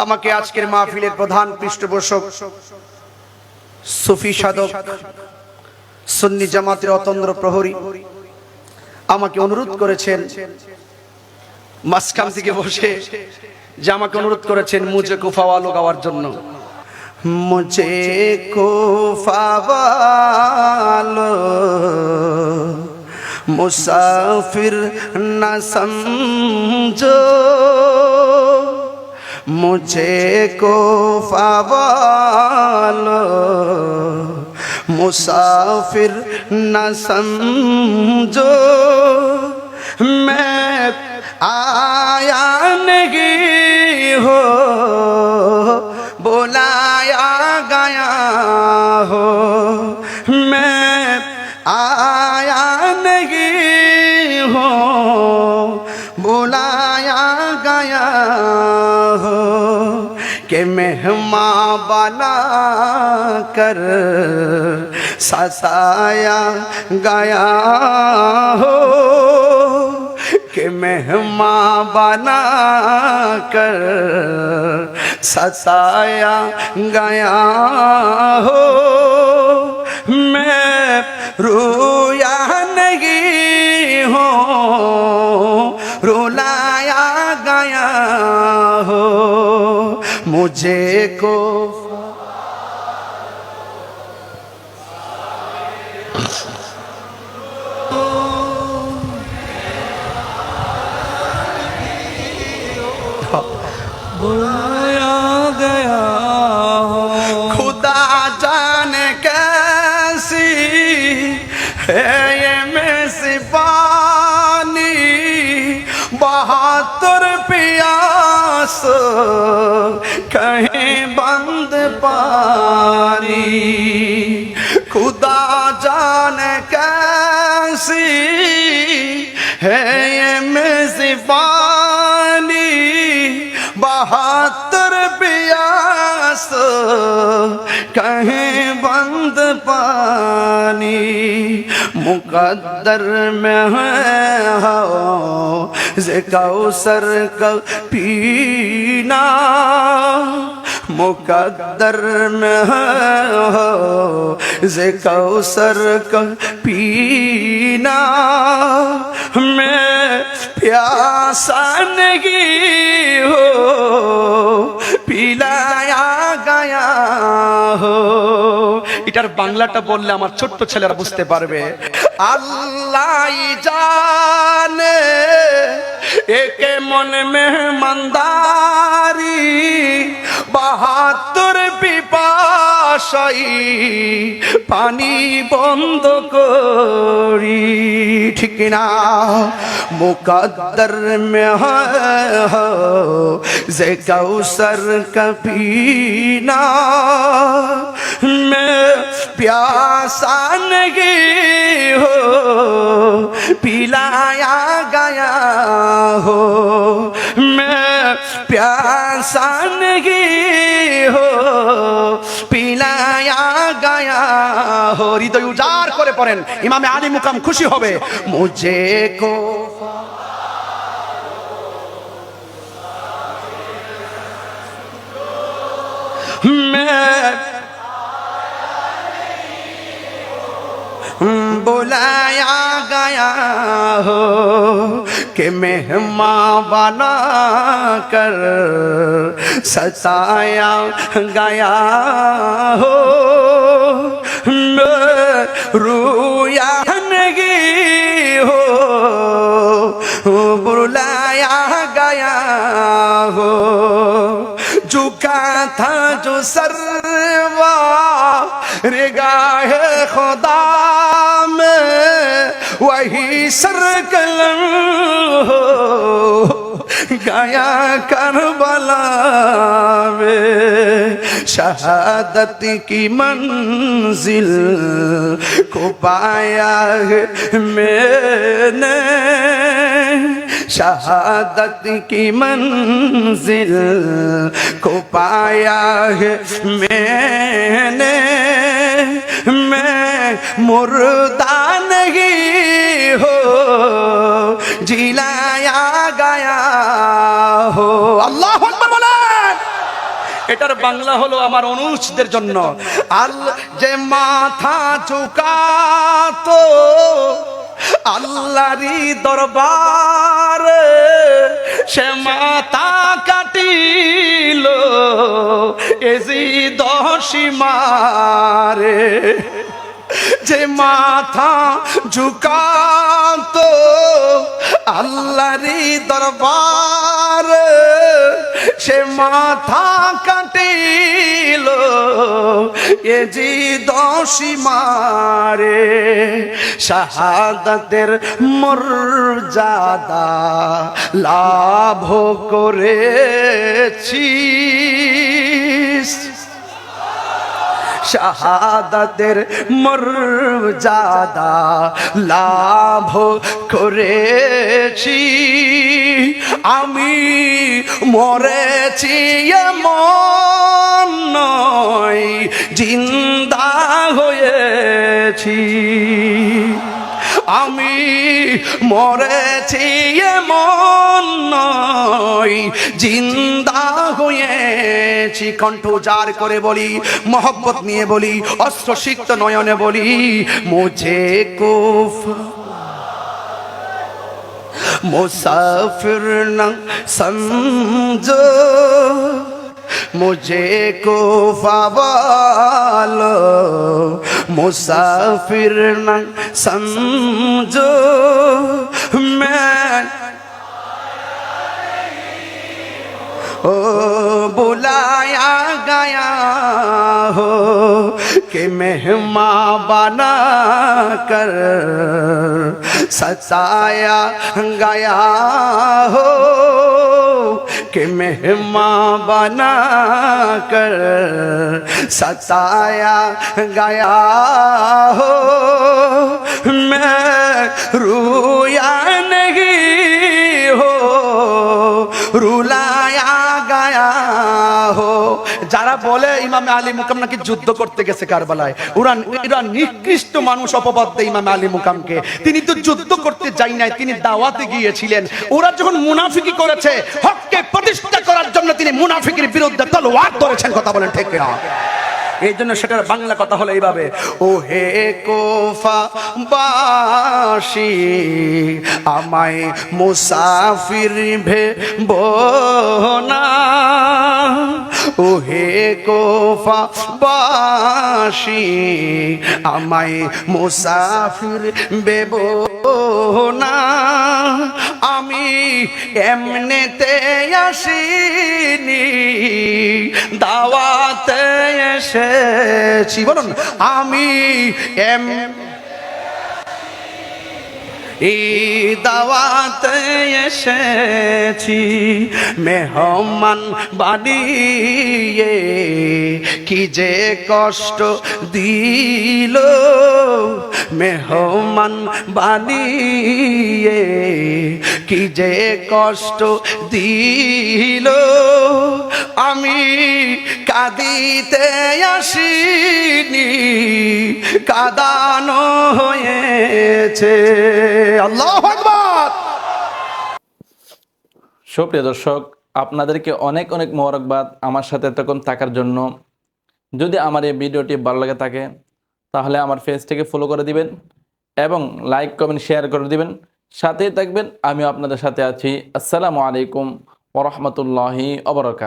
আমাকে আজকের মাহফিলের প্রধান পৃষ্ঠপোষক সুফি সাধক সুন্নি জামাতের অতন্দ্র প্রহরী আমাকে অনুরোধ করেছেন মাঝখান থেকে বসে যে আমাকে অনুরোধ করেছেন মুঝে কুফাওয়ালো গাওয়ার জন্য। মুঝে কুফাওয়ালো মুসাফির না সমঝো, मुझे कुफावालो मुसाफिर न समझो, मैं आया नहीं हो बुलाया गया हो, मैं आया नहीं हो बुलाया गया हो, कि मेहमान बना कर सजाया गया हो, कि मेहमान बना कर सजाया गया हो, मैं रोया नहीं हो रुलाया गया हो, मुझे को बुलाया गया हो, खुदा जाने कैसी है ये मेज़बानी, बहादुर प्यास कहीं बंद पानी, खुदा जाने कैसी है ये मेज़बानी, बहादुर प्यास कहीं बंद पानी, मुकद्दर में है हौज़ कौसर का पीना, मुकद्दर में है हौज़ कौसर का पीना, मैं प्यासा नहीं हो पिलाया गया हो। এটার বাংলাটা বললে আমার ছোট্ট ছেলেরা বুঝতে পারবে। আল্লাহ জানে একে মন মেহমানদারি, বাহাদুর পিপাসাই পানি বন্ধ করি, ঠিক না? মুকদ্দর মে হো যে কৌসর কা পীনা, मैं प्यासा नहीं हो पिलाया गया हो, मैं प्यासा नहीं हो पिलाया गया हो। হৃদয় উজাড় করে পড়েন, ইমামে আলী মুকাম খুশি হবে। মুঝে কো मैं बुलाया गया हो, कि मेहमान बना कर सताया गया हो, मैं रोया नहीं हो बुलाया गया हो, झुका था जो सरवा रिगाहे खुदा में वही सरकलम हो गया करबला में, शहादत की मंजिल को पाया है मैंने, शहादत की मंजिल को पाया है मैंने, मैं मुर्दा नहीं हो जिलाया गया हो। अल्लाहु अकबर बोलें। এটার বাংলা হলো আমার অনুজদের জন্য, আল যে মাথা ঝুকাতো আল্লাহরি দরবারে, সে মাথা কাটিল এজিদ সীমারে। যে মাথা ঝুকাতো আল্লাহরি দরবারে, সে মাথা কাটিল এজিদ সীমারে। শাহাদাতের মর্যাদা লাভ করেছি, শাহাদাতের মর্যাদা লাভ করেছি। আমি মরেছি এমন নয়, জিন্দা হয়েছি। আমি মরেছি এমন নয়, জিন্দা হয়েছি। কণ্ঠ জার করে বলি, মহব্বত নিয়ে বলি, অস্ত্র সিক্ত নয়নে বলি, মুঝে কুফা मुसाफिर न समझो, मुझे कोफा वालों मुसाफिर न समझो। मैं ओ बुलाया गया हो कि मेहमान बना कर सताया गया हो, कि मेहमान बना कर सताया गया हो। मैं रुया नहीं हो, रुलाया गया हो। যারা বলে ইমামে আলী মুকাম নাকি যুদ্ধ করতে গেছে কারবালায়, ওরা নিকৃষ্ট মানুষ অপবাদ দেয় ইমামে আলী মুকামকে। তিনি তো যুদ্ধ করতে যাই নাই, তিনি দাওয়াতে গিয়েছিলেন। ওরা যখন মুনাফিকি করেছে, হককে প্রতিষ্ঠা করার জন্য তিনি মুনাফিকের বিরুদ্ধে তলোয়ার ধরেছেন। কথা বলেন ঠিক কিনা? এই জন্য সেটার বাংলা কথা হলো এইভাবে, ও হে কোফা বাসী আমায় মুসাফির ভেবো না, ও হে কোফা বাসী আমায় মুসাফির ভেবো না। আমি এমনিতে আসিনি, দাওয়াতে এসেছি। বলুন, আমি এই দাওয়াতে এসেছি। মেহমান বানিয়ে কি যে কষ্ট দিল, মেহমান বানিয়ে কি যে কষ্ট দিল। আমি কাঁদিতে আসিনি, কাঁদানো হয়েছে। আল্লাহু আকবার। সুপ্রিয় দর্শক, আপনাদেরকে অনেক অনেক মোবারকবাদ আমার সাথে এতক্ষণ থাকার জন্য। যদি আমার এই ভিডিওটি ভালো লাগে থাকে তাহলে আমার পেজটিকে ফলো করে দিবেন এবং লাইক কমেন্ট শেয়ার করে দিবেন। সাথেই থাকবেন, আমিও আপনাদের সাথে আছি। আসসালামু আলাইকুম ওয়া রাহমাতুল্লাহি ওয়া বারাকাতুহু।